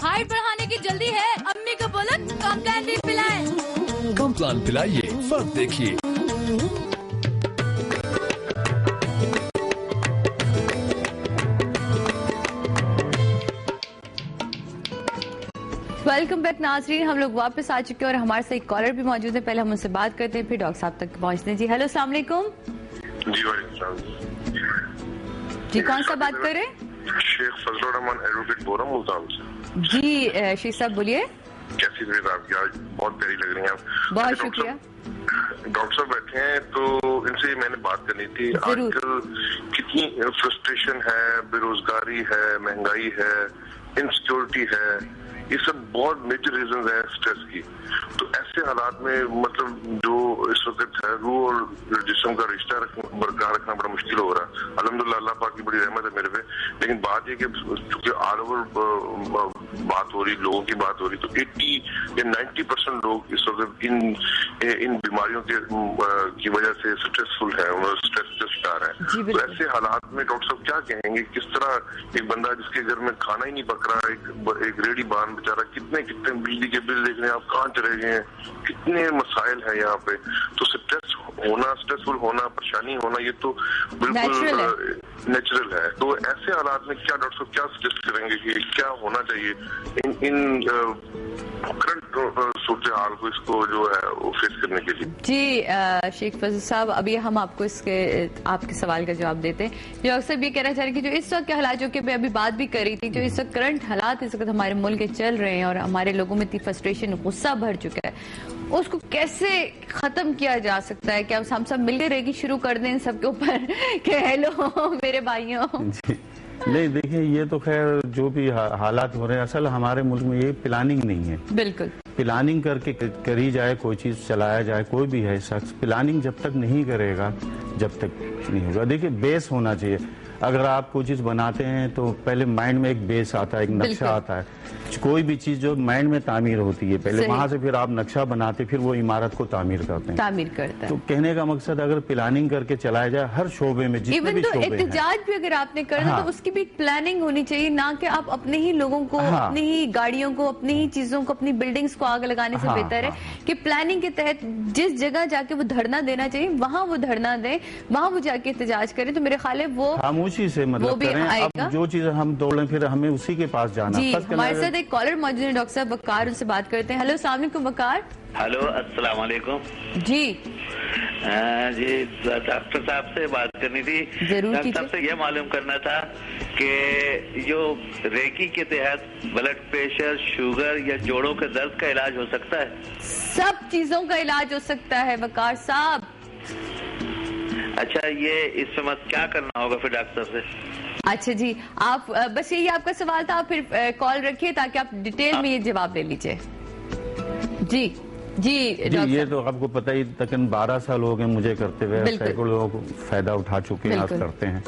Height बढ़ाने की जल्दी है, अम्मी को बोलो कॉम्प्लान भी पिलाएं। कॉम्प्लान पिलाइए, फर्क देखिए। वेलकम बैक नाजरीन, हम लोग वापस आ चुके हैं और हमारे साथ एक कॉलर भी मौजूद है। पहले हम उनसे बात करते हैं, फिर डॉक्टर साहब तक पहुंचते हैं। जी हेलो, अस्सलाम वालेकुम। जी वालेकुम। जी कौन सा बात कर रहे हैं? शेख फजलुर रहमान एडवोकेट बोल रहा हूँ मुल्तान से। जी शेख साहब बोलिए। कैसी तबीयत आपकी? आज बहुत प्यारी लग रही हैं। बहुत शुक्रिया। डॉक्टर साहब बैठे हैं तो इनसे मैंने बात करनी थी। आजकल कितनी फ्रस्ट्रेशन है, बेरोजगारी है, महंगाई है, इनसिक्योरिटी है, ये सब बहुत मेजर रीजन है स्ट्रेस की। तो ऐसे हालात में मतलब जो इस वक्त है रूह और जिस्म का रिश्ता बरकरार रखना बड़ा मुश्किल हो रहा है। अल्हम्दुलिल्लाह अल्लाह पाक की बड़ी रहमत है मेरे पे। लेकिन बात ये कि चूंकि ऑल ओवर बात हो रही, लोगों की बात हो रही, तो 80 या 90% लोग इस वक्त इन बीमारियों की वजह से स्ट्रेसफुल है, स्ट्रेस के शिकार है। तो ऐसे हालात में डॉक्टर साहब क्या कहेंगे, किस तरह एक बंदा जिसके घर में खाना ही नहीं पक रहा, एक रेडी बान बेचारा कितने बिजली के बिल देख रहे हैं, आप कहाँ चले गए हैं, कितने मसाइल है यहाँ पे। तो स्ट्रेसफुल होना, परेशानी होना, ये तो बिल्कुल नेचुरल है। तो ऐसे हालात में क्या डॉक्टर साहब क्या सजेस्ट करेंगे कि क्या होना चाहिए इन करंट सूरत हाल को, इसको जो है वो फेस करने के लिए? जी शेख फजल साहब, अभी हम आपको आपके सवाल का जवाब देते हैं। जो अक्सर ये कहना चाह रहे हैं कि जो इस वक्त के हालात, जो कि मैं अभी बात भी कर रही थी, जो इस वक्त करंट हालात इस वक्त हमारे मुल्क के चल रहे हैं और हमारे लोगों में इतनी फ्रस्ट्रेशन, गुस्सा भर चुका है, उसको कैसे खत्म किया जा सकता है? क्या हम सब मिलकर रहेगी शुरू कर दें सबके ऊपर कि हेलो मेरे भाइयों? नहीं देखिए, ये तो खैर जो भी हालात हो रहे हैं, असल हमारे मुल्क में ये प्लानिंग नहीं है। बिल्कुल प्लानिंग करके करी जाए, कोई चीज चलाया जाए, कोई भी है शख्स प्लानिंग जब तक नहीं करेगा जब तक नहीं होगा। देखिए बेस होना चाहिए। अगर आप कोई चीज बनाते हैं तो पहले माइंड में एक बेस आता है, एक नक्शा आता है। कोई भी चीज जो माइंड में तामीर होती है, पहले वहां से फिर आप नक्शा बनाते, फिर वो इमारत को तामीर करते हैं। तो कहने का मकसद अगर प्लानिंग करके चलाया जाए हर शोबे में, जितने भी शोबे हैं, एहतजाज भी अगर आपने करना तो उसकी भी प्लानिंग होनी चाहिए, ना कि आप अपने ही लोगों को, अपनी ही गाड़ियों को, अपनी ही चीजों को, अपनी बिल्डिंग्स को आग लगाने से बेहतर है कि प्लानिंग के तहत जिस जगह जाके वो धरना देना चाहिए वहां वो धरना दें, वहां वो जाके एहतजाज करें। तो मेरे ख्याल है वो खामोशी से मतलब करें। अब जो चीज हम दौड़ें फिर हमें उसी के पास जाना। हमारे साथ एक कॉलर मौजूद है, डॉक्टर साहब वकार, उनसे बात करते हैं। हेलो अस्सलाम वालेकुम वकार। हेलो अस्सलाम वालेकुम। जी जी डॉक्टर साहब से बात करनी थी। डॉक्टर साहब से यह मालूम करना था कि जो रेकी के तहत ब्लड प्रेशर, शुगर या जोड़ों के दर्द का इलाज हो सकता है? सब चीजों का इलाज हो सकता है वकार साहब। अच्छा, ये इस समय क्या करना होगा फिर डॉक्टर से? अच्छा जी, आप बस यही आपका सवाल था, आप फिर कॉल रखिए ताकि आप डिटेल में ये जवाब ले लीजिए। जी जी ये तो आपको पता ही, तकरीबन 12 साल हो गए मुझे करते हुए, सैकड़ों लोग फायदा उठा चुके हैं, आप करते हैं।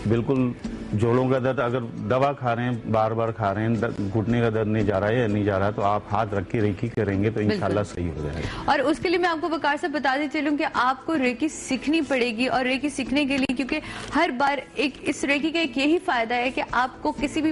बिल्कुल जोड़ों का दर्द अगर दवा खा रहे हैं, बार बार खा रहे हैं, घुटने का दर्द नहीं जा रहा है या नहीं जा रहा, तो आप हाथ रख के रेकी करेंगे तो इंशाल्लाह सही हो जाएगा। और उसके लिए मैं आपको वकार से बताते चलूं कि आपको रेकी सीखनी पड़ेगी, और रेकी सीखने के लिए, क्योंकि हर बार इस रेकी का एक यही फायदा है कि आपको किसी भी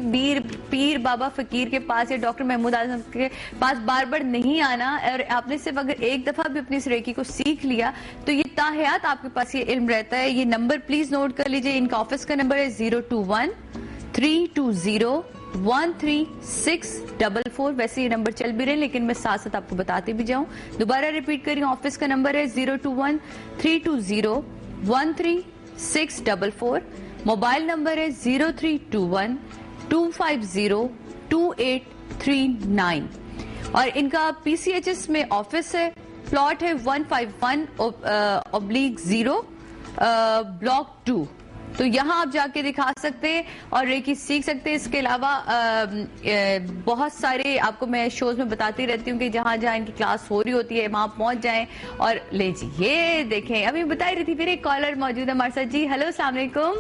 पीर बाबा फकीर के पास या डॉक्टर महमूद आजम के पास बार बार नहीं आना, और आपने सिर्फ अगर एक दफा भी अपनी इस रेकी को सीख लिया तो ये ताहयात आपके पास ये इल्म रहता है। ये नंबर प्लीज नोट कर लीजिए, इनका ऑफिस का नंबर है 021-320-13644। वैसे ये नंबर चल भी रहे, लेकिन मैं साथ साथ आपको बताते भी जाऊं। दोबारा रिपीट करें, ऑफिस का नंबर है 021-320-13644। मोबाइल नंबर है 0321-250-2839। और इनका PCHS में ऑफिस है, प्लॉट है 151/0 ब्लॉक 2। तो यहाँ आप जाके दिखा सकते हैं और रेकी सीख सकते हैं। इसके अलावा बहुत सारे आपको मैं शोज में बताती रहती हूँ कि जहाँ जहाँ इनकी क्लास हो रही होती है वहाँ पहुँच जाएं और ले जी। ये देखें, अभी बता रही थी, फिर एक कॉलर मौजूद है हमारे साथ। जी हेलो अस्सलाम वालेकुम।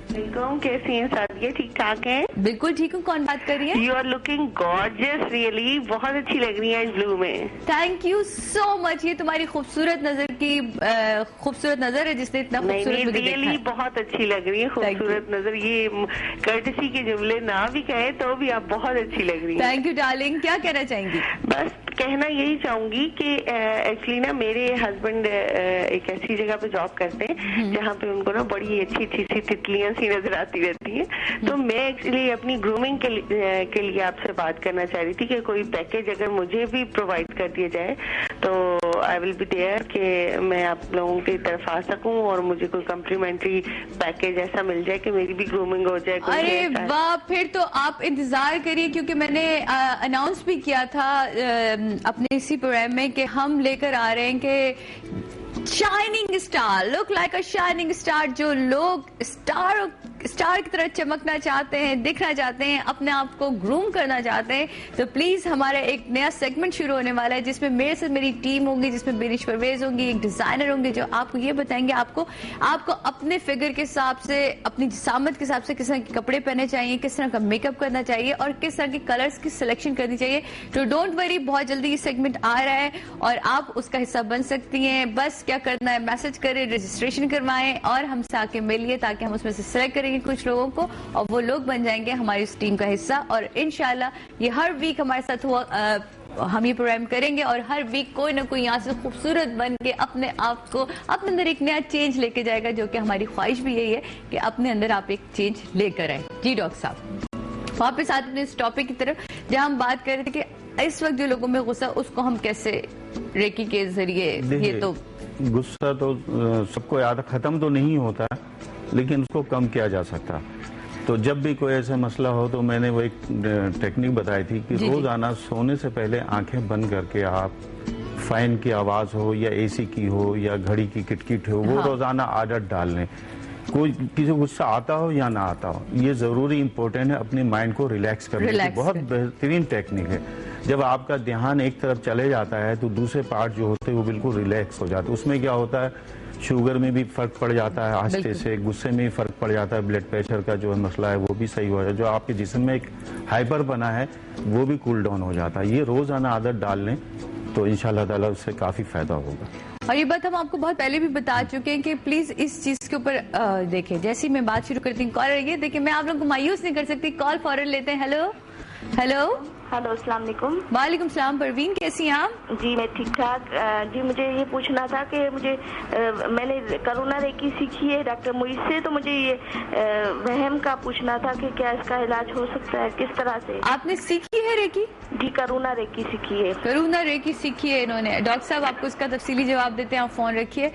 कैसी हैं सादिया, ठीक ठाक हैं? बिल्कुल ठीक हूँ, कौन बात कर रही है? You are looking gorgeous, really बहुत अच्छी लग रही है इस ब्लू में। थैंक यू सो मच, ये तुम्हारी खूबसूरत नजर की खूबसूरत नजर है जिसने इतना खूबसूरत मुझे देखा रियली बहुत अच्छी लग रही है, खूबसूरत नजर। ये कर्टसी के जुमले ना भी कहे तो भी आप बहुत अच्छी लग रही है। थैंक यू डार्लिंग, क्या कहना चाहेंगी? बस कहना यही चाहूंगी कि एक्चुअली ना मेरे हस्बैंड एक ऐसी जगह पे जॉब करते हैं जहाँ पे उनको ना बड़ी अच्छी अच्छी सी तितलियां सी नजर आती रहती है। तो मैं एक्चुअली अपनी ग्रूमिंग के लिए आपसे बात करना चाह रही थी कि कोई पैकेज अगर मुझे भी प्रोवाइड कर दिया जाए तो आई विल बी देयर कि मैं आप लोगों की तरफ आ सकूं और मुझे कोई कम्प्लीमेंट्री पैकेज ऐसा मिल जाए कि मेरी भी ग्रूमिंग हो जाए। अरे वाह, फिर तो आप इंतजार करिए, क्योंकि मैंने अनाउंस भी किया था अपने इसी प्रोग्राम में कि हम लेकर आ रहे हैं कि शाइनिंग स्टार, लुक लाइक अ शाइनिंग स्टार, जो लोग स्टार की तरह चमकना चाहते हैं, दिखना चाहते हैं, अपने आप को ग्रूम करना चाहते हैं, तो प्लीज हमारा एक नया सेगमेंट शुरू होने वाला है जिसमें मेरे से मेरी टीम होगी, जिसमें बिरिश परवेज होंगी, एक डिजाइनर होंगे जो आपको ये बताएंगे आपको अपने फिगर के हिसाब से, अपनी जिसामत के हिसाब से किस तरह के कपड़े पहने चाहिए, किस तरह का मेकअप करना चाहिए और किस तरह के कलर्स की सिलेक्शन करनी चाहिए। तो डोंट वरी, बहुत जल्दी ये सेगमेंट आ रहा है और आप उसका हिस्सा बन सकती हैं। बस क्या करना है, मैसेज करें, रजिस्ट्रेशन करवाएं और हमसे आके मिलिए ताकि हम उसमें से सिलेक्ट करेंगे कुछ लोगों को और वो लोग बन जाएंगे हमारी उस टीम का हिस्सा। और इंशाल्लाह ये हर वीक हमारे साथ हुआ हम ये प्रोग्राम करेंगे और हर वीक कोई ना कोई यहाँ से खूबसूरत बन के अपने आप को अपने अंदर एक नया चेंज लेके जाएगा, जो कि हमारी ख्वाहिश भी यही है कि अपने अंदर आप एक चेंज लेकर आए। जी डॉक्टर साहब, वापस आते हैं इस टॉपिक की तरफ जहाँ हम बात कर रहे थे कि इस वक्त जो लोगों में गुस्सा उसको हम कैसे रेकी के जरिए, ये तो गुस्सा तो सबको याद, खत्म तो नहीं होता लेकिन उसको कम किया जा सकता। तो जब भी कोई ऐसा मसला हो तो मैंने वो एक टेक्निक बताई थी कि रोजाना सोने से पहले आंखें बंद करके आप फैन की आवाज हो या एसी की हो या घड़ी की किटकिट हो, वो रोजाना आदत डाल लें। कोई किसी को गुस्सा आता हो या ना आता हो, ये जरूरी इंपॉर्टेंट है अपने माइंड को रिलैक्स करने की बहुत बेहतरीन टेक्निक है। जब आपका ध्यान एक तरफ चले जाता है तो दूसरे पार्ट जो होते हैं वो बिल्कुल रिलैक्स हो जाते हैं। उसमें क्या होता है, शुगर में भी फर्क पड़ जाता है आस्ते से, गुस्से में भी फर्क पड़ जाता है, ब्लड प्रेशर का जो है मसला है वो भी सही हो जाता है, जो आपके जिस्म में एक हाइपर बना है वो भी कूल डाउन हो जाता है। ये रोजाना आदत डाल लें तो इंशाल्लाह ताला उससे काफी फायदा होगा। और ये बात हम आपको बहुत पहले भी बता चुके हैं कि प्लीज इस चीज के ऊपर देखिए, जैसे ही मैं बात शुरू करती हूँ कॉल रही है, देखिए मैं आप लोगों को मायूस नहीं कर सकती, कॉल फौरन लेते हैं। हेलो हेलो हेलो, अस्सलाम वालेकुम। वालेकुम सलाम। परवीन, कैसी हैं आप? जी मैं ठीक ठाक। जी मुझे ये पूछना था कि मुझे मैंने करुणा रेकी सीखी है डॉक्टर मुइज से, तो मुझे ये वहम का पूछना था कि क्या इसका इलाज हो सकता है, किस तरह से? आपने सीखी है रेकी? जी करुणा रेकी सीखी है। करुणा रेकी सीखी है इन्होंने। डॉक्टर साहब आपको इसका तफसीली जवाब देते हैं, आप फोन रखिए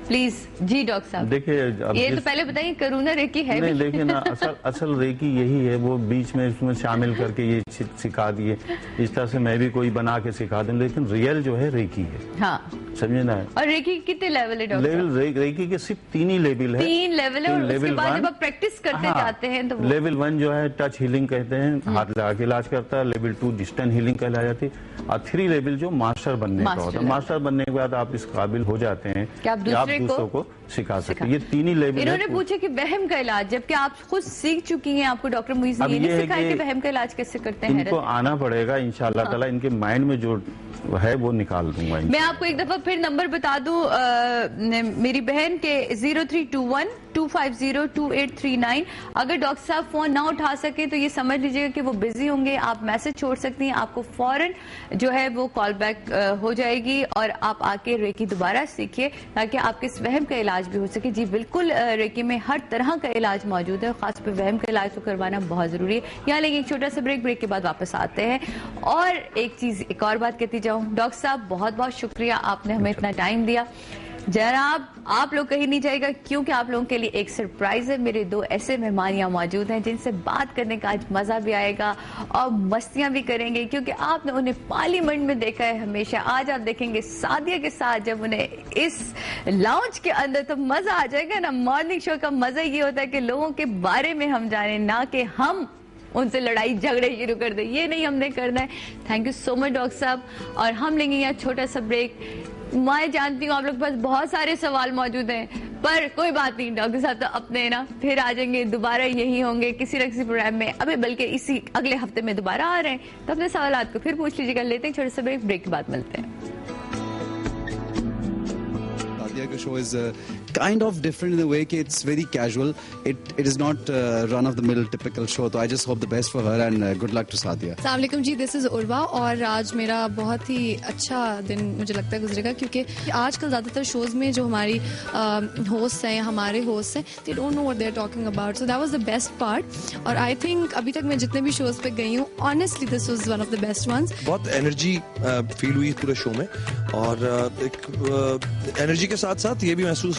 प्लीज। जी डॉक्टर साहब, देखिए ये तो पहले बताइए करुणा रेकी है नहीं, देखिए ना असल रेकी यही है, वो बीच में इसमें शामिल करके ये सिखा दिए, इस तरह से मैं भी कोई बना के सिखा दूं, लेकिन रियल जो है रेकी है। हाँ समझे ना। और रेकी कितने लेवल है डॉक्टर? लेवल रेकी के सिर्फ 3 ही लेवल है। 3 लेवल है और उसके बाद जब आप प्रैक्टिस करते जाते हैं तो लेवल 1 जो है टच हीलिंग कहते हैं, हाथ लगा के इलाज करता है। लेवल 2 डिस्टेंस हीलिंग कहलाई जाती है और 3 लेवल जो मास्टर बनने का होता है। मास्टर बनने के बाद आप इस काबिल हो जाते हैं कि आप दूसरों को सिखा सकते हैं। ये 3 ही लेवल। इन्होंने पूछा कि वहम का इलाज, जबकि आप खुद सीख चुकी हैं, आपको डॉक्टर मुइज ने नहीं सिखाया कि वहम का इलाज कैसे करते हैं। इनको आना पड़ेगा इंशाल्लाह ताला, इनके माइंड में जो है वो निकाल दूंगा। मैं आपको एक दफा फिर नंबर बता दूं मेरी बहन के 0321-250-2839। अगर डॉक्टर साहब फोन ना उठा सके तो ये समझ लीजिएगा कि वो बिजी होंगे, आप मैसेज छोड़ सकती हैं, आपको फौरन जो है वो कॉल बैक हो जाएगी और आप आके रेकी दोबारा सीखिए ताकि आपके इस वहम का इलाज भी हो सके। जी बिल्कुल, रेकी में हर तरह का इलाज मौजूद है, खास पर वहम का इलाज तो करवाना बहुत जरूरी है। यहाँ लेकिन एक छोटा सा ब्रेक के बाद वापस आते हैं। और एक और बात कहती जाऊं, डॉक्टर साहब बहुत बहुत शुक्रिया, आपने हमें इतना टाइम दिया। जनाब आप लोग कहीं नहीं जाएगा क्योंकि आप लोगों के लिए एक सरप्राइज है। मेरे 2 ऐसे मेहमान यहाँ मौजूद हैं जिनसे बात करने का आज मजा भी आएगा और मस्तियां भी करेंगे, क्योंकि आपने उन्हें पार्लियामेंट में देखा है हमेशा। आज आप देखेंगे सादिया के साथ जब उन्हें इस लाउंज के अंदर, तो मजा आ जाएगा ना। मॉर्निंग शो का मजा ये होता है कि लोगों के बारे में हम जाने, ना कि हम उनसे लड़ाई झगड़े शुरू कर दे, ये नहीं हमने करना है। Thank you so much doctor साहब। और हम लेंगे यहाँ छोटा सा ब्रेक। मैं जानती हूँ आप लोग के पास बहुत सारे सवाल मौजूद हैं, پر کوئی بات نہیں، ڈاکٹر صاحب تو اپنے نا پھر آ جائیں گے، دوبارہ یہی ہوں گے کسی نہ کسی پروگرام میں، ابھی بلکہ اسی اگلے ہفتے میں دوبارہ آ رہے ہیں، تو اپنے سوالات کو پھر پوچھ لیجیے گا. لیتے ہیں چھوٹے سے بریک کے بعد ملتے ہیں. The show is kind of different in the way that it's very casual. It is not run of the mill typical show. So I just hope the best for her and good luck to Sadia. السلام علیکم جی، دس از عروا، اور آج میرا بہت ہی اچھا دن مجھے لگتا ہے گزرے گا، کیونکہ آج کل زیادہ تر شوز میں جو ہماری ہوسٹ ہیں، ہمارے ہوسٹ ہیں، they don't know what they are talking about, so that was the best part. اور آئی تھنک ابھی تک میں جتنے بھی شوز پہ گئی ہوں، honestly this was one of the best ones. بہت انرجی فیل ہوئی پورے شو میں، اور ایک انرجی کے ساتھ ساتھ یہ بھی محسوس